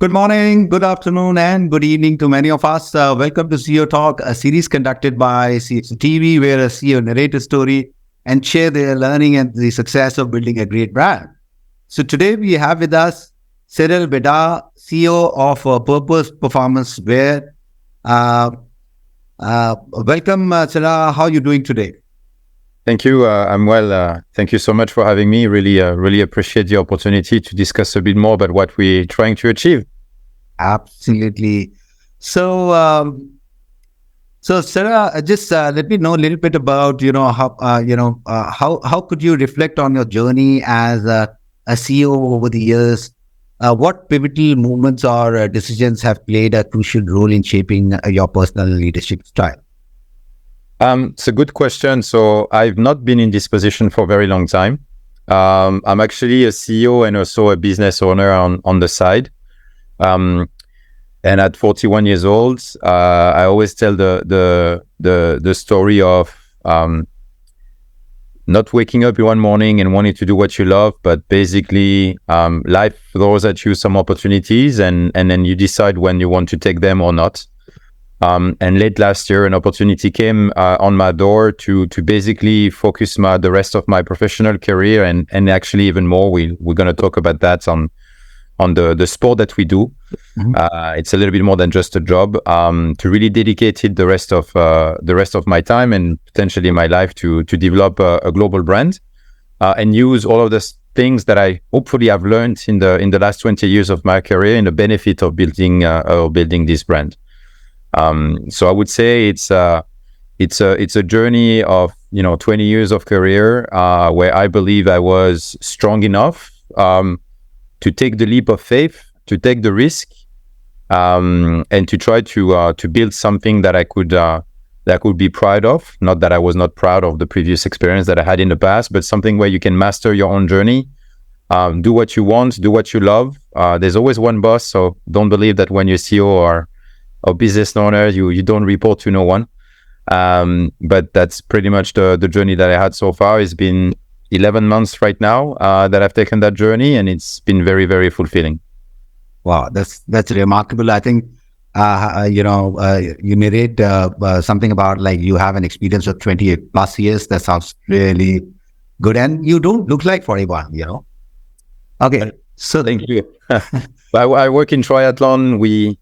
Good morning, good afternoon, and good evening to many of us. Welcome to CEO Talk, a series conducted by CXO TV, where a CEO narrate a story and share their learning and the success of building a great brand. So today we have with us Cyril Bedat, CEO of Purpose Performance Wear. Welcome, Cyril. How are you doing today? Thank you. I'm well. Thank you so much for having me. Really appreciate the opportunity to discuss a bit more about what we're trying to achieve. Absolutely. So, Sarah, just let me know a little bit about how could you reflect on your journey as a CEO over the years? What pivotal movements or decisions have played a crucial role in shaping your personal leadership style? It's a good question. So I've not been in this position for a very long time. I'm actually a CEO and also a business owner on the side. And at 41 years old, I always tell the story of not waking up one morning and wanting to do what you love, but basically life throws at you some opportunities, and then you decide when you want to take them or not. And late last year, an opportunity came on my door to basically focus the rest of my professional career and actually even more. We're going to talk about that on the sport that we do. Mm-hmm. It's a little bit more than just a job. To really dedicate it the rest of my time and potentially my life to develop a global brand and use all of the things that I hopefully have learned in the last 20 years of my career in the benefit of building this brand. So I would say it's a journey of 20 years of career where I believe I was strong enough to take the leap of faith, to take the risk, and to try to build something that I could be proud of. Not that I was not proud of the previous experience that I had in the past, but something where you can master your own journey, do what you want, do what you love. There's always one boss, so don't believe that when you're CEO or business owner, you don't report to no one. But that's pretty much the journey that I had so far. It's been 11 months right now that I've taken that journey, and it's been very, very fulfilling. Wow, that's remarkable. I think you narrate something about like you have an experience of 20 plus years. That sounds really good, and you don't look like 41. Okay, so thank you. I work in triathlon. We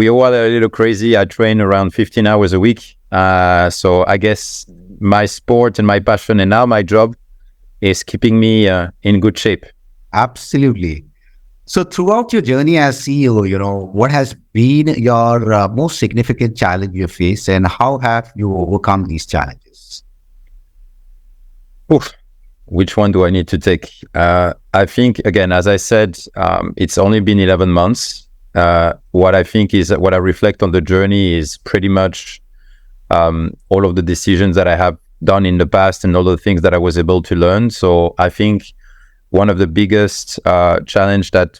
all are a little crazy. I train around 15 hours a week. So I guess my sport and my passion and now my job is keeping me in good shape. Absolutely. So throughout your journey as CEO, what has been your most significant challenge you face, and how have you overcome these challenges? Oof. Which one do I need to take? I think, again, as I said, it's only been 11 months. What I reflect on the journey is pretty much all of the decisions that I have done in the past and all the things that I was able to learn. So I think one of the biggest challenge that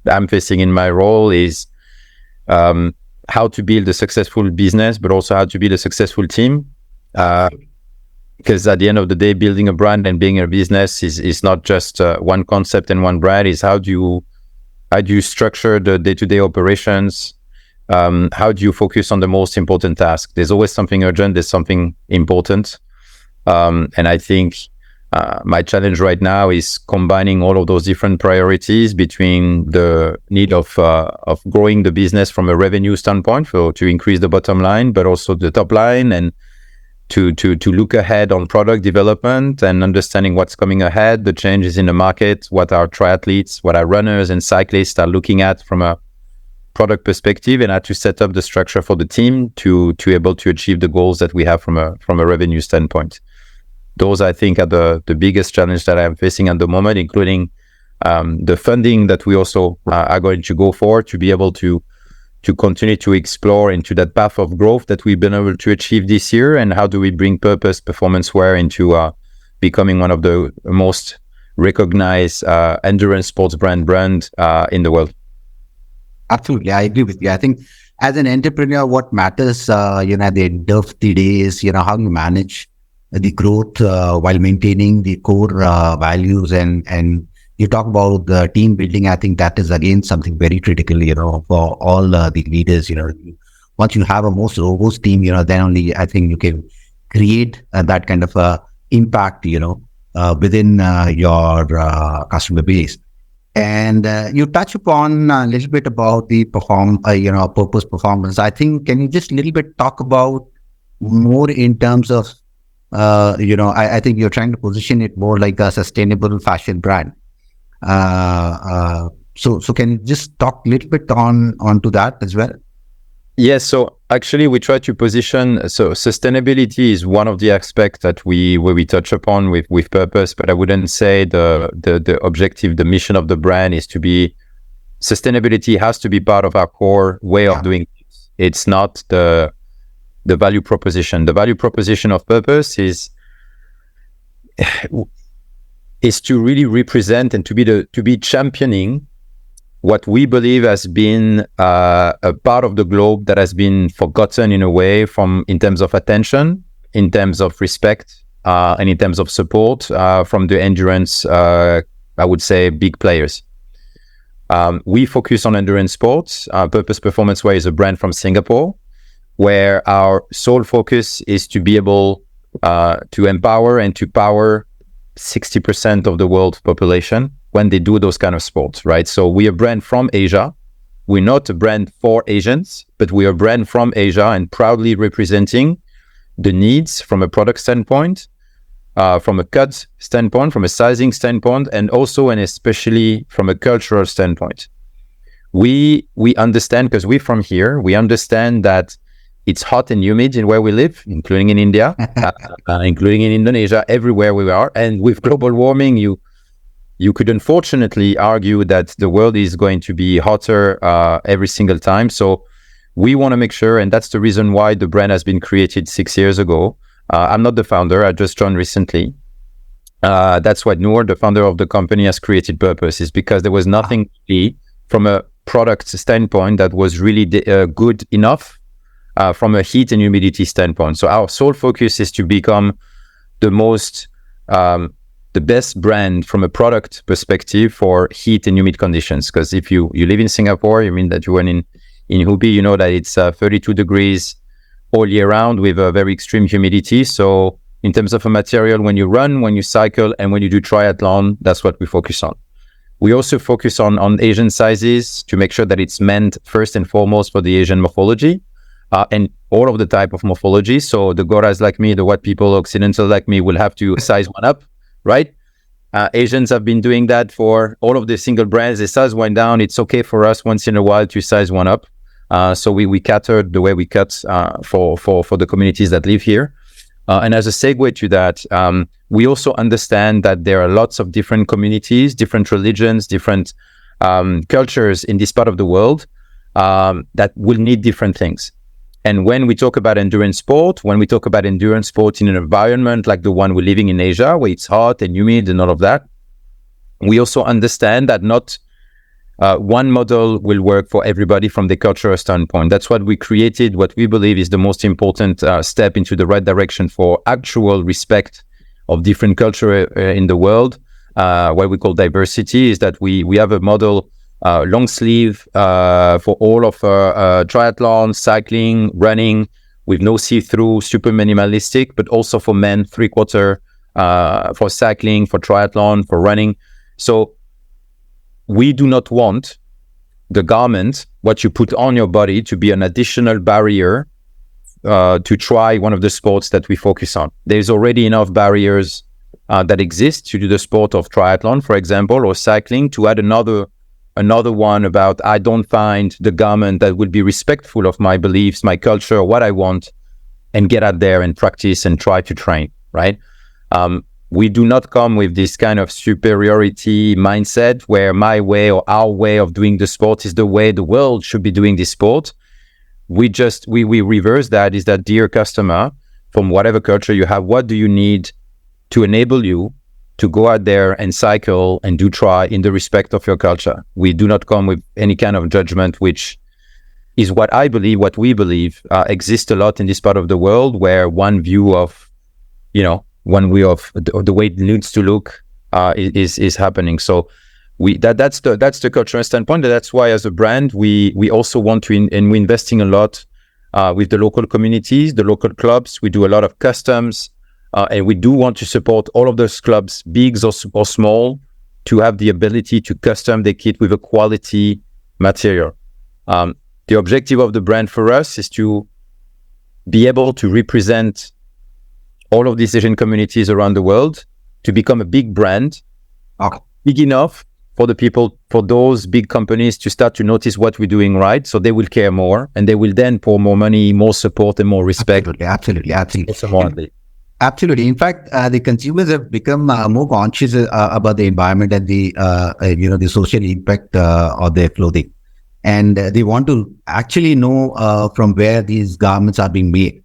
I'm facing in my role is how to build a successful business, but also how to build a successful team. Because at the end of the day, building a brand and being a business is not just one concept and one brand. Is how do you structure the day-to-day operations? How do you focus on the most important task? There's always something urgent. There's something important. And I think my challenge right now is combining all of those different priorities between the need of growing the business from a revenue standpoint to increase the bottom line, but also the top line, and to look ahead on product development and understanding what's coming ahead, the changes in the market, what our triathletes, what our runners and cyclists are looking at from a product perspective, and how to set up the structure for the team to able to achieve the goals that we have from a revenue standpoint. Those, I think, are the biggest challenge that I'm facing at the moment, including the funding that we also are going to go for to be able to continue to explore into that path of growth that we've been able to achieve this year, and how do we bring Purpose Performance Wear into becoming one of the most recognized endurance sports brand in the world. Absolutely, I agree with you. I think as an entrepreneur, what matters, at the end of the day is, how you manage the growth while maintaining the core values and you talk about the team building. I think that is again something very critical, for all the leaders. Once you have a most robust team, then only I think you can create that kind of impact, within your customer base. And you touch upon a little bit about the purpose performance. I think, can you just a little bit talk about more in terms of, I think you're trying to position it more like a sustainable fashion brand. So can you just talk a little bit onto that as well? Yes. So actually, we try to position. So sustainability is one of the aspects that we touch upon with purpose. But I wouldn't say the objective, the mission of the brand is to be. Sustainability has to be part of our core way of doing things. It's not the value proposition. The value proposition of purpose is to really represent and to be championing what we believe has been a part of the globe that has been forgotten in a way, in terms of attention, in terms of respect, and in terms of support from the endurance, I would say, big players. We focus on endurance sports. Purpose Performance Wear is a brand from Singapore, where our sole focus is to be able to empower and to power 60% of the world's population when they do those kind of sports, right? So we are a brand from Asia. We're not a brand for Asians, but we are a brand from Asia and proudly representing the needs from a product standpoint, from a cut standpoint, from a sizing standpoint, and also and especially from a cultural standpoint. We understand, because we're from here, we understand that it's hot and humid in where we live, including in India, including in Indonesia, everywhere we are. And with global warming, you could unfortunately argue that the world is going to be hotter every single time. So we want to make sure, and that's the reason why the brand has been created 6 years ago. I'm not the founder, I just joined recently. That's why Noor, the founder of the company, has created Purpose, is because there was nothing from a product standpoint that was really good enough from a heat and humidity standpoint. So our sole focus is to become the best brand from a product perspective for heat and humid conditions. Because if you live in Singapore, you mean that you went in Hubi, you know that it's 32 degrees all year round with a very extreme humidity. So in terms of a material, when you run, when you cycle, and when you do triathlon, that's what we focus on. We also focus on Asian sizes to make sure that it's meant first and foremost for the Asian morphology, and all of the type of morphology. So the Goras like me, the white people, Occidental like me, will have to size one up, right? Asians have been doing that for all of the single brands. They size one down. It's okay for us once in a while to size one up. So we catered the way we cut for the communities that live here. And as a segue to that, we also understand that there are lots of different communities, different religions, different cultures in this part of the world that will need different things. And when we talk about endurance sport, when we talk about endurance sport in an environment like the one we're living in Asia, where it's hot and humid and all of that, we also understand that not one model will work for everybody from the cultural standpoint. That's what we created, what we believe is the most important step into the right direction for actual respect of different culture in the world. What we call diversity is that we have a model, long sleeve for all of triathlon, cycling, running, with no see-through, super minimalistic, but also for men, 3/4 for cycling, for triathlon, for running. So we do not want the garment, what you put on your body, to be an additional barrier to try one of the sports that we focus on. There's already enough barriers that exist to do the sport of triathlon, for example, or cycling, to add another one about, I don't find the garment that would be respectful of my beliefs, my culture, what I want, and get out there and practice and try to train, right? We do not come with this kind of superiority mindset where my way or our way of doing the sport is the way the world should be doing this sport. We reverse that, is that, dear customer, from whatever culture you have, what do you need to enable you to go out there and cycle and do try in the respect of your culture? We do not come with any kind of judgment, which is what we believe exists a lot in this part of the world, where one view of, the way it needs to look is happening. So That's the cultural standpoint. That's why, as a brand, we also want to and we're investing a lot with the local communities, the local clubs. We do a lot of customs, and we do want to support all of those clubs, big or small, to have the ability to custom their kit with a quality material. The objective of the brand for us is to be able to represent all of these Asian communities around the world, to become a big brand, big enough for the people, for those big companies to start to notice what we're doing right, so they will care more, and they will then pour more money, more support, and more respect. Absolutely. Absolutely. In fact, the consumers have become more conscious about the environment and the social impact of their clothing, and they want to actually know from where these garments are being made.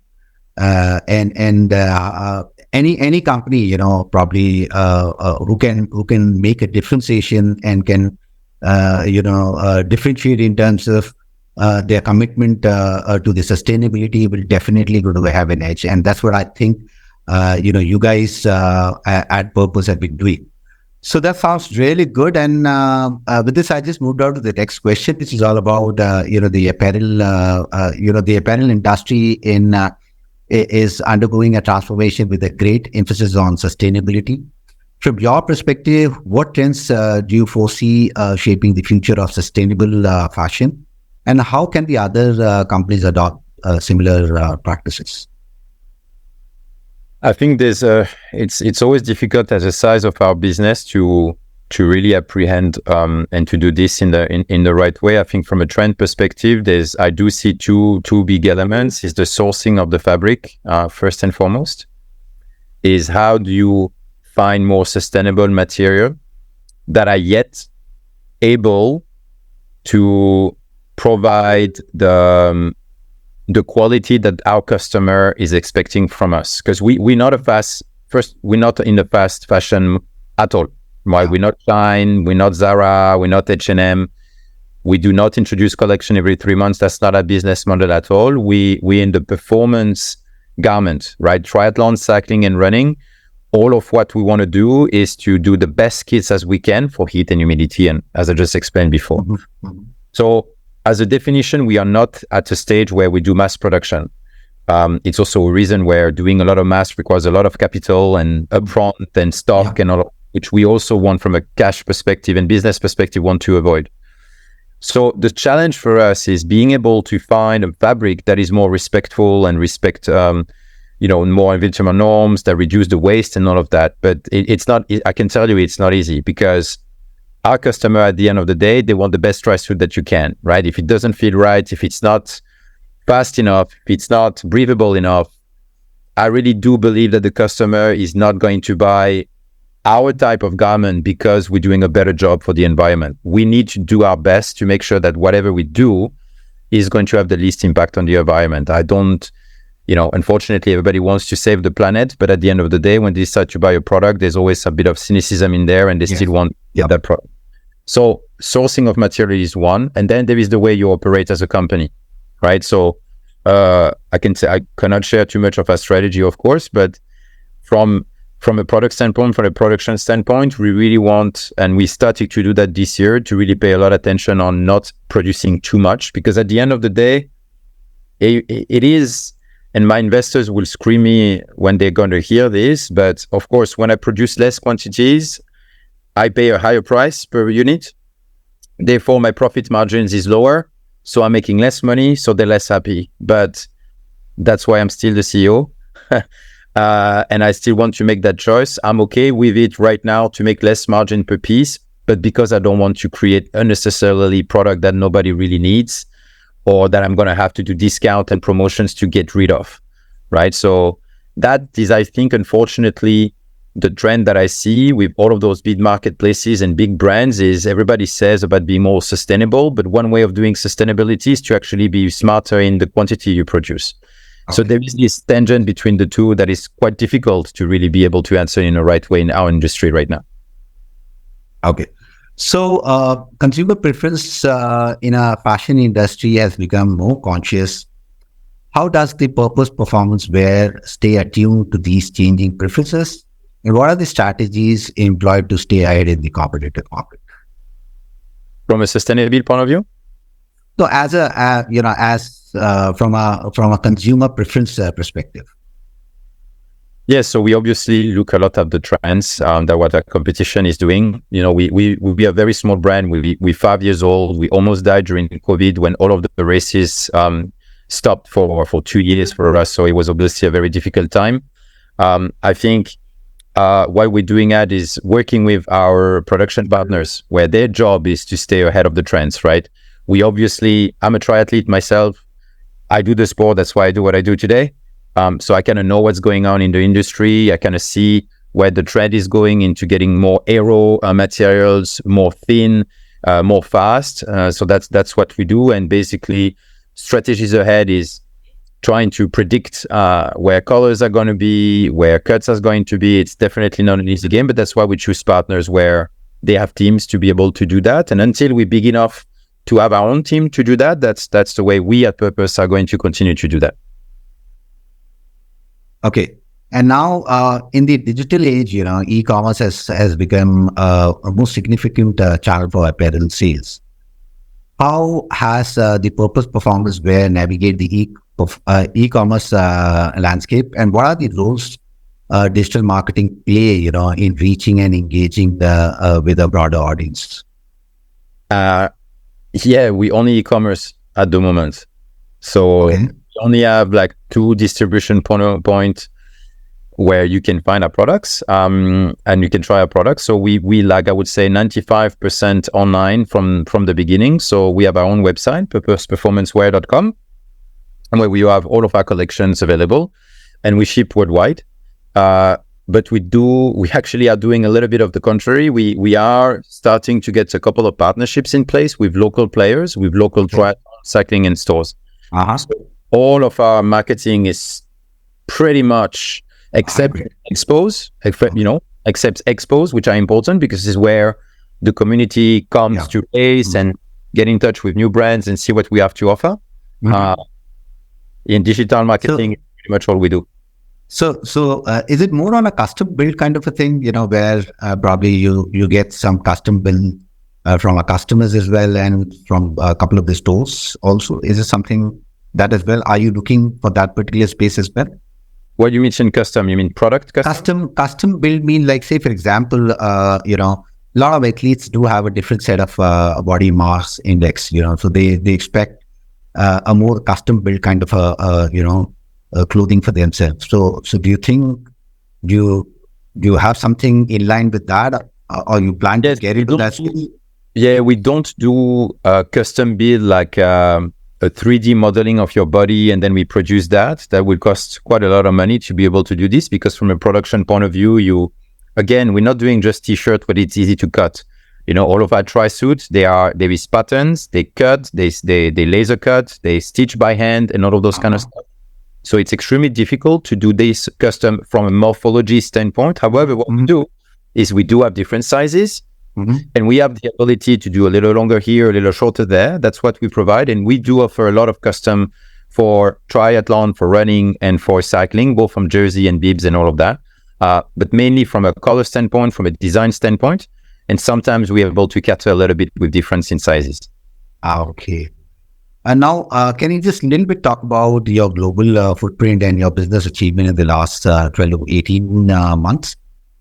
Any company, probably who can make a differentiation and can differentiate in terms of their commitment to the sustainability will definitely going to have an edge, and that's what I think you guys at Purpose have been doing. So that sounds really good. And with this, I just moved on to the next question, which is all about the apparel. The apparel industry is undergoing a transformation with a great emphasis on sustainability. From your perspective, what trends do you foresee shaping the future of sustainable fashion, and how can the other companies adopt similar practices? I think it's always difficult as a size of our business to really apprehend and to do this in the right way. I think from a trend perspective, I do see two big elements. Is the sourcing of the fabric, first and foremost, is how do you find more sustainable material that are yet able to provide the quality that our customer is expecting from us, because we're not in the fast fashion at all. Right? We're not Shine, we're not Zara, we're not H&M. We do not introduce collection every 3 months. That's not our business model at all. We in the performance garment, right? Triathlon, cycling, and running. All of what we want to do is to do the best kits as we can for heat and humidity, and as I just explained before. Mm-hmm. So as a definition, we are not at a stage where we do mass production. It's also a reason where doing a lot of mass requires a lot of capital and upfront and stock and all of, which we also want from a cash perspective and business perspective want to avoid. So the challenge for us is being able to find a fabric that is more respectful and respect, more environmental norms, that reduce the waste and all of that. But it's not, I can tell you it's not easy, because our customer at the end of the day, they want the best dry suit that you can, right? If it doesn't feel right, if it's not fast enough, if it's not breathable enough, I really do believe that the customer is not going to buy our type of garment because we're doing a better job for the environment. We need to do our best to make sure that whatever we do is going to have the least impact on the environment. Unfortunately, everybody wants to save the planet, but at the end of the day, when they decide to buy a product, there's always a bit of cynicism in there, and they still want that product. So sourcing of material is one, and then there is the way you operate as a company, right? So I can say I cannot share too much of our strategy, of course, but from a product standpoint, from a production standpoint, we really want, and we started to do that this year, to really pay a lot of attention on not producing too much, because at the end of the day, it is, and my investors will scream me when they're going to hear this, but of course, when I produce less quantities, I pay a higher price per unit. Therefore, my profit margins is lower, so I'm making less money, so they're less happy. But that's why I'm still the CEO. And I still want to make that choice. I'm okay with it right now to make less margin per piece, but because I don't want to create unnecessarily product that nobody really needs, or that I'm going to have to do discount and promotions to get rid of, right? So that is, I think, unfortunately, the trend that I see with all of those big marketplaces and big brands is everybody says about being more sustainable, but one way of doing sustainability is to actually be smarter in the quantity you produce. Okay. So there is this tangent between the two that is quite difficult to really be able to answer in the right way in our industry right now. Okay. So consumer preference in a fashion industry has become more conscious. How does the Purpose performance wear stay attuned to these changing preferences? And what are the strategies employed to stay ahead in the competitive market? From a sustainable point of view? So as a from a consumer preference perspective. Yes, so we obviously look a lot at the trends that what our competition is doing. We are a very small brand. We're 5 years old. We almost died during COVID when all of the races stopped for 2 years for us. So it was obviously a very difficult time. I think what we're doing at is working with our production partners, where their job is to stay ahead of the trends, right? I'm a triathlete myself. I do the sport. That's why I do what I do today. So I kind of know what's going on in the industry. I kind of see where the trend is going into getting more aero materials, more thin, more fast. So that's what we do. And basically, strategies ahead is trying to predict where colors are going to be, where cuts are going to be. It's definitely not an easy game, but that's why we choose partners where they have teams to be able to do that. And until we're big enough to have our own team to do that, that's the way we at Purpose are going to continue to do that. Okay. And now in the digital age, e-commerce has become a most significant channel for apparel sales. How has the Purpose Performance Wear navigate the e-commerce landscape, and what are the roles digital marketing play, in reaching and engaging with a broader audience? We only e-commerce at the moment. So we only have like 2 distribution point where you can find our products and you can try our products. So we like, I would say 95% online from the beginning. So we have our own website, purposeperformancewear.com, where we have all of our collections available, and we ship worldwide. But we actually are doing a little bit of the contrary. We are starting to get a couple of partnerships in place with local players, with local cycling and stores. So all of our marketing is pretty much except expos, except expos, which are important because this is where the community comes to race and get in touch with new brands and see what we have to offer. In digital marketing, pretty much all we do. So is it more on a custom build kind of a thing, where probably you get some custom build from our customers as well, and from a couple of the stores also? Is it something that as well? Are you looking for that particular space as well? What you mentioned custom, you mean product custom? Custom build mean, like, say, for example, a lot of athletes do have a different set of body mass index, so they expect a more custom build kind of clothing for themselves. So do you think, do you have something in line with that, or you plan to get into that space? Yeah, we don't do custom build like a 3D modeling of your body, and then we produce that. That will cost quite a lot of money to be able to do this, because from a production point of view, we're not doing just t-shirt, but it's easy to cut. All of our tri-suits, there is patterns, they cut, they laser cut, they stitch by hand, and all of those kind of stuff. So it's extremely difficult to do this custom from a morphology standpoint. However, what we do is we do have different sizes, and we have the ability to do a little longer here, a little shorter there. That's what we provide. And we do offer a lot of custom for triathlon, for running, and for cycling, both from jersey and bibs and all of that. But mainly from a color standpoint, from a design standpoint. And sometimes we are able to cater a little bit with difference in sizes. Okay. And now, can you just a little bit talk about your global footprint and your business achievement in the last 12 to 18 months?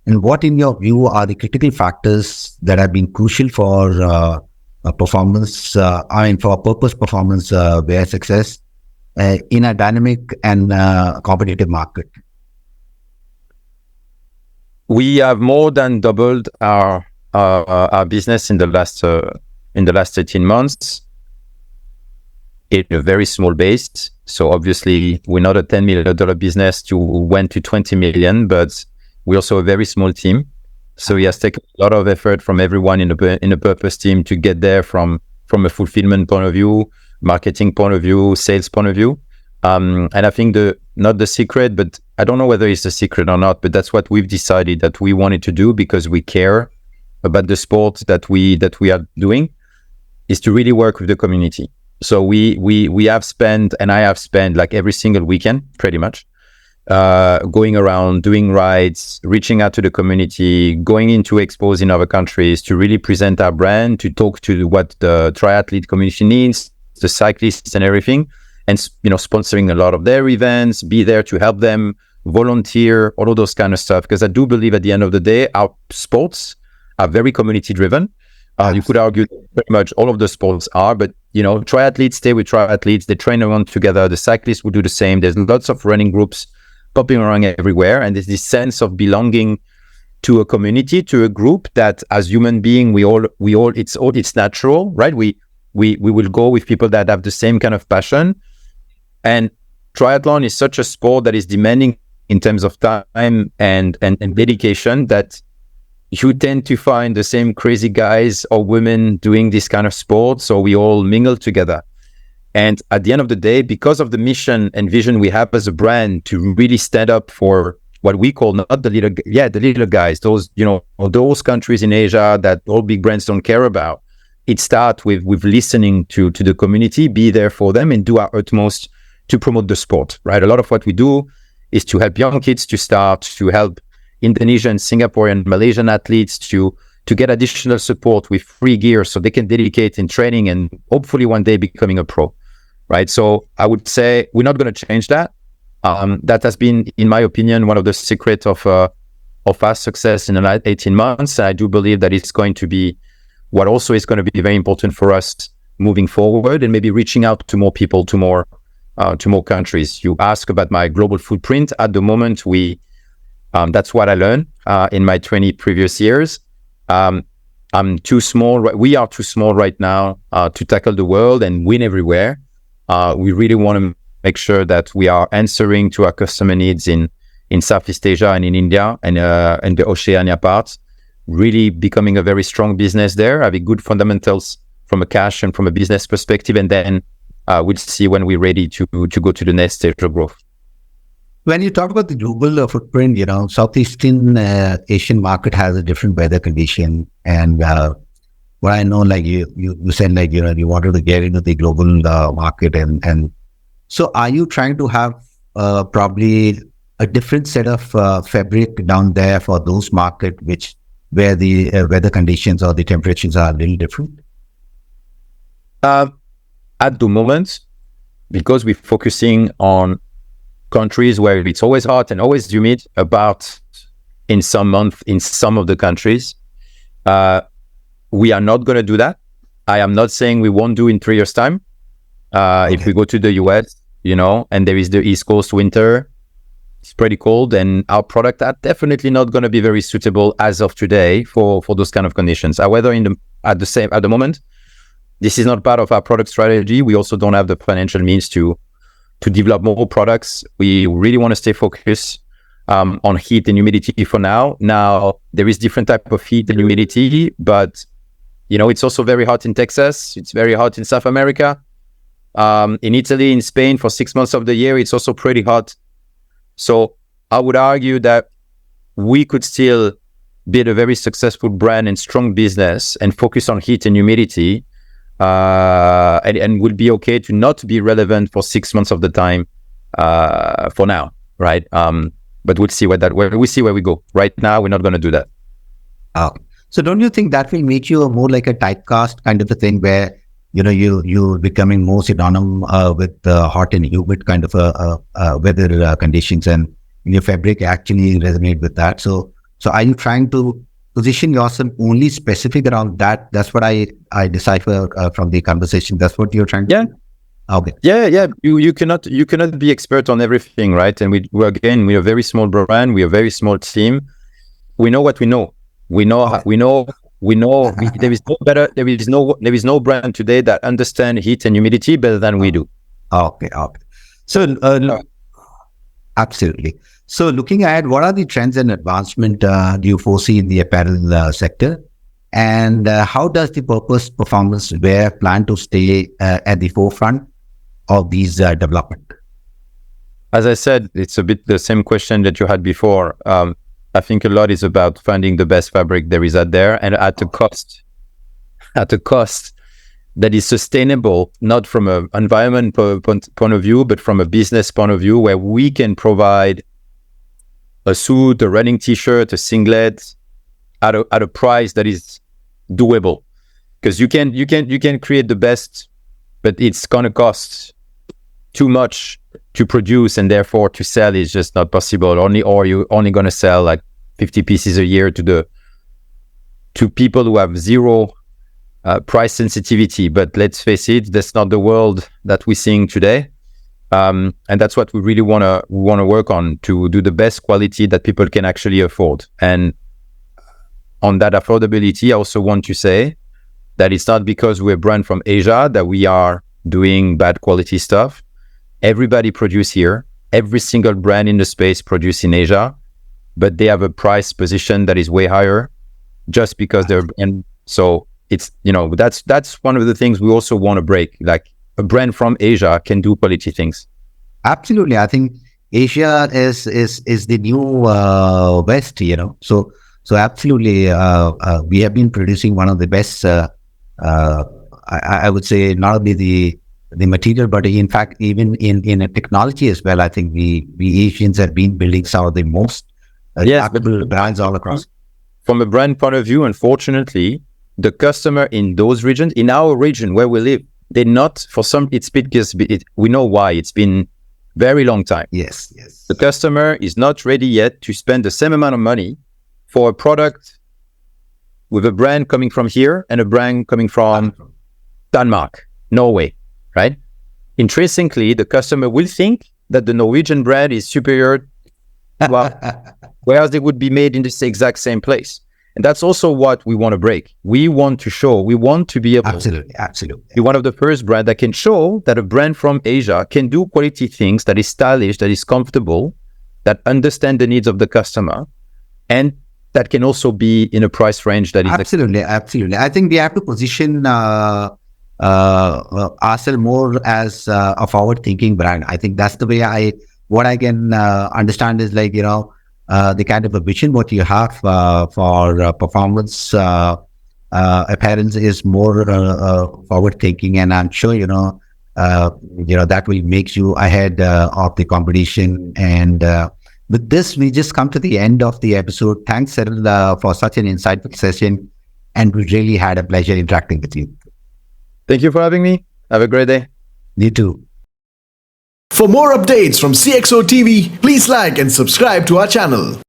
And what, in your view, are the critical factors that have been crucial for performance, for Purpose Performance Wear success in a dynamic and competitive market? We have more than doubled our business in the last 18 months. In a very small base. So obviously we're not a $10 million business went to 20 million, but we're also a very small team. So it has taken a lot of effort from everyone in the Purpose team to get there from a fulfillment point of view, marketing point of view, sales point of view. And I think not the secret, but I don't know whether it's a secret or not, but that's what we've decided that we wanted to do because we care about the sport that we are doing, is to really work with the community. So we have spent, and I have spent like every single weekend, pretty much, going around, doing rides, reaching out to the community, going into expos in other countries to really present our brand, to talk to what the triathlete community needs, the cyclists and everything, and sponsoring a lot of their events, be there to help them, volunteer, all of those kind of stuff. Because I do believe at the end of the day, our sports are very community driven. You could argue pretty much all of the sports are, but triathletes stay with triathletes, they train around together, the cyclists will do the same. There's lots of running groups popping around everywhere, and there's this sense of belonging to a community, to a group that as human being we all it's natural, right? We will go with people that have the same kind of passion. And triathlon is such a sport that is demanding in terms of time and dedication, that you tend to find the same crazy guys or women doing this kind of sport, so we all mingle together. And at the end of the day, because of the mission and vision we have as a brand to really stand up for what we call not the little guys, those countries in Asia that all big brands don't care about. It starts with listening to the community, be there for them, and do our utmost to promote the sport, right? A lot of what we do is to help young kids to start, to help Indonesian, Singaporean, Malaysian athletes to get additional support with free gear so they can dedicate in training and hopefully one day becoming a pro. Right. So I would say we're not going to change that. That has been, in my opinion, one of the secrets of our success in the last 18 months. I do believe that it's going to be what also is going to be very important for us moving forward, and maybe reaching out to more people, to more countries. You ask about my global footprint. At the moment, that's what I learned in my 20 previous years. I'm too small. We are too small right now to tackle the world and win everywhere. We really want to make sure that we are answering to our customer needs in Southeast Asia and in India and the Oceania part, really becoming a very strong business there, having good fundamentals from a cash and from a business perspective. And then we'll see when we're ready to go to the next stage of growth. When you talk about the global footprint, Southeastern Asian market has a different weather condition. And what I know, like you said, like, you wanted to get into the global market. And so are you trying to have probably a different set of fabric down there for those markets where the weather conditions or the temperatures are a little different? At the moment, because we're focusing on countries where it's always hot and always humid, about in some of the countries, we are not going to do that. I am not saying we won't do in 3 years' time. Okay. If we go to the US, and there is the East Coast winter, it's pretty cold, and our product are definitely not going to be very suitable as of today for those kind of conditions. However, at the moment, this is not part of our product strategy. We also don't have the financial means to develop more products. We really want to stay focused on heat and humidity for now. Now, there is different type of heat and humidity, but it's also very hot in Texas. It's very hot in South America. In Italy, in Spain, for 6 months of the year, it's also pretty hot. So I would argue that we could still build a very successful brand and strong business and focus on heat and humidity, and would be okay to not be relevant for 6 months of the time for now, right? But we'll see where we go. Right now, we're not going to do that. So don't you think that will make you more like a typecast kind of a thing, where you're becoming more synonymous with the hot and humid kind of weather conditions, and your fabric actually resonate with that? So are you trying to position yourself only specific around that? That's what I decipher from the conversation. That's what you're trying to do? Okay. Yeah. You cannot be expert on everything, right? And we're a very small brand. We're a very small team. We know what we know. We know. There is no brand today that understands heat and humidity better than we do. Okay. So absolutely. So looking ahead, what are the trends and advancement do you foresee in the apparel sector? And how does the purpose performance wear plan to stay at the forefront of these development? As I said, it's a bit the same question that you had before. I think a lot is about finding the best fabric there is out there, and at a cost that is sustainable, not from an environment point of view, but from a business point of view, where we can provide a suit, a running t-shirt, a singlet at a price that is doable. Because you can create the best, but it's gonna cost too much to produce, and therefore to sell is just not possible. Or you're only gonna sell like 50 pieces a year to people who have zero price sensitivity. But let's face it, that's not the world that we're seeing today. And that's what we really wanna work on, to do the best quality that people can actually afford. And on that affordability, I also want to say that it's not because we're a brand from Asia that we are doing bad quality stuff. Everybody produce here. Every single brand in the space produce in Asia, but they have a price position that is way higher just because they're, and so it's, that's one of the things we also want to break. Like, a brand from Asia can do quality things. Absolutely. I think Asia is the new West, So absolutely, we have been producing one of the best, I would say, not only the material, but in fact, even in a technology as well. I think we Asians have been building some of the most adaptable brands all across. From a brand point of view, unfortunately, the customer in those regions, in our region where we live, they're not, for some, it's because we know why. It's been very long time. Yes. The customer is not ready yet to spend the same amount of money for a product with a brand coming from here and a brand coming from Denmark, Norway, right? Intrinsically, the customer will think that the Norwegian brand is superior, whereas they would be made in the exact same place. And that's also what we want to break. We want to be able absolutely be one of the first brands that can show that a brand from Asia can do quality things, that is stylish, that is comfortable, that understand the needs of the customer, and that can also be in a price range that is absolutely. I think we have to position ourselves more as a forward-thinking brand. I think that's the way what I can understand is, like, the kind of a vision what you have for performance apparel is more forward-thinking, and I'm sure that will make you ahead of the competition. And with this, we just come to the end of the episode. Thanks, Cyril, for such an insightful session, and we really had a pleasure interacting with you. Thank you for having me. Have a great day. You too. For more updates from CXO TV, please like and subscribe to our channel.